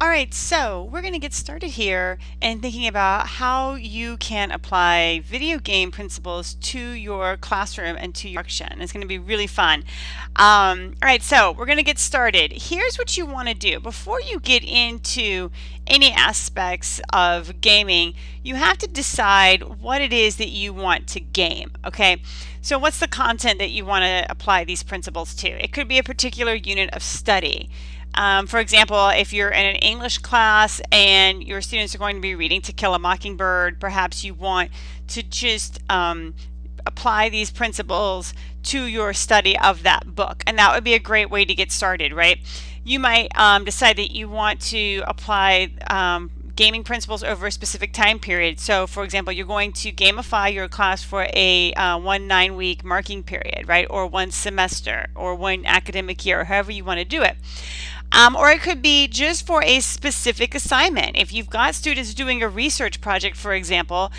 All right, so we're going to get started here and thinking about how you can apply video game principles to your classroom and to your instruction. It's going to be really fun. All right, so we're going to get started. Here's what you want to do. Before you get into any aspects of gaming, you have to decide what it is that you want to game, okay? So what's the content that you want to apply these principles to? It could be a particular unit of study. For example, if you're in an English class and your students are going to be reading To Kill a Mockingbird, perhaps you want to just apply these principles to your study of that book. And that would be a great way to get started, right? You might decide that you want to apply gaming principles over a specific time period. So, for example, you're going to gamify your class for a 1 9-week marking period, right? Or 1 semester or 1 academic year, or however you want to do it. Or it could be just for a specific assignment. If you've got students doing a research project, for example,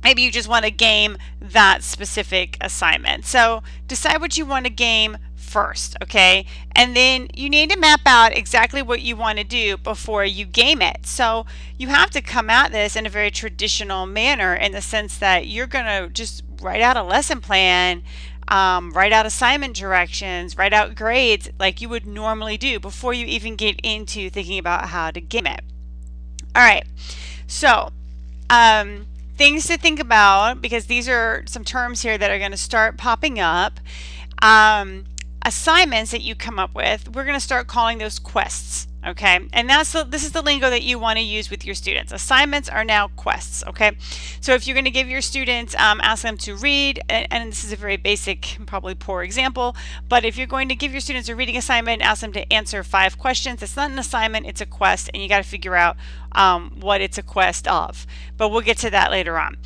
maybe you just want to game that specific assignment. So decide what you want to game first, okay? And then you need to map out exactly what you want to do before you game it. So you have to come at this in a very traditional manner, in the sense that you're going to just write out a lesson plan, write out assignment directions, write out grades like you would normally do before you even get into thinking about how to game it. All right, so things to think about, because these are some terms here that are going to start popping up. Assignments that you come up with, we're going to start calling those quests, okay? And this is the lingo that you want to use with your students. Assignments are now quests, okay? So if you're going to give your students, ask them to read, and this is a very basic, probably poor example, but if you're going to give your students a reading assignment and ask them to answer 5 questions, it's not an assignment, it's a quest, and you got to figure out what it's a quest of. But we'll get to that later on.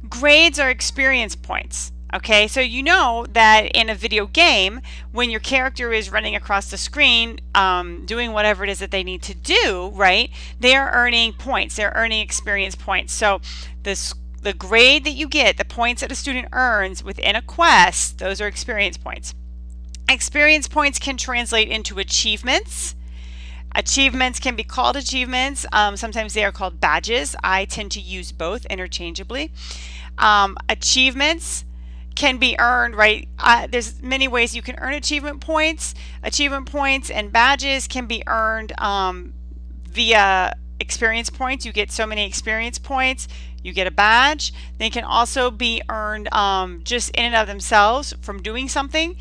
Grades are experience points. Okay, so you know that in a video game, when your character is running across the screen, doing whatever it is that they need to do, right, they are earning points. They're earning experience points. So the grade that you get, the points that a student earns within a quest, those are experience points. Experience points can translate into achievements. Achievements can be called achievements. Sometimes they are called badges. I tend to use both interchangeably. Achievements can be earned, right? There's many ways you can earn achievement points. Achievement points and badges can be earned via experience points. You get so many experience points, you get a badge. They can also be earned just in and of themselves from doing something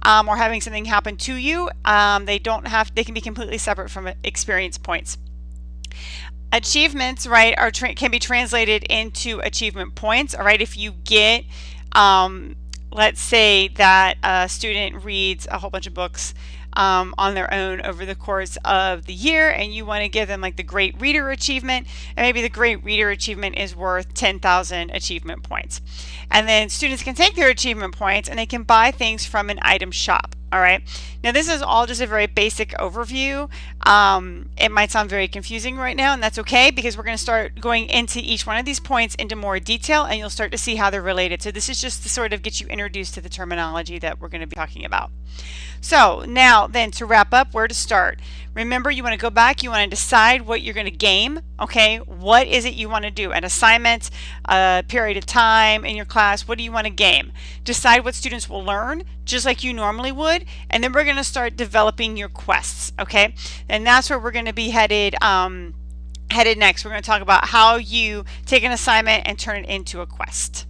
or having something happen to you. They can be completely separate from experience points. Achievements, right, can be translated into achievement points. All right, if you get let's say that a student reads a whole bunch of books on their own over the course of the year, and you want to give them like the Great Reader Achievement, and maybe the Great Reader Achievement is worth 10,000 achievement points. And then students can take their achievement points and they can buy things from an item shop. All right, now this is all just a very basic overview. It might sound very confusing right now, and that's okay, because we're going to start going into each one of these points into more detail, and you'll start to see how they're related. So this is just to sort of get you introduced to the terminology that we're going to be talking about. So now then, to wrap up, where to start? Remember, you want to go back, you want to decide what you're going to game, okay? What is it you want to do? An assignment, a period of time in your class, what do you want to game? Decide what students will learn, just like you normally would, and then we're going to start developing your quests, okay? And that's where we're going to be headed next. We're going to talk about how you take an assignment and turn it into a quest.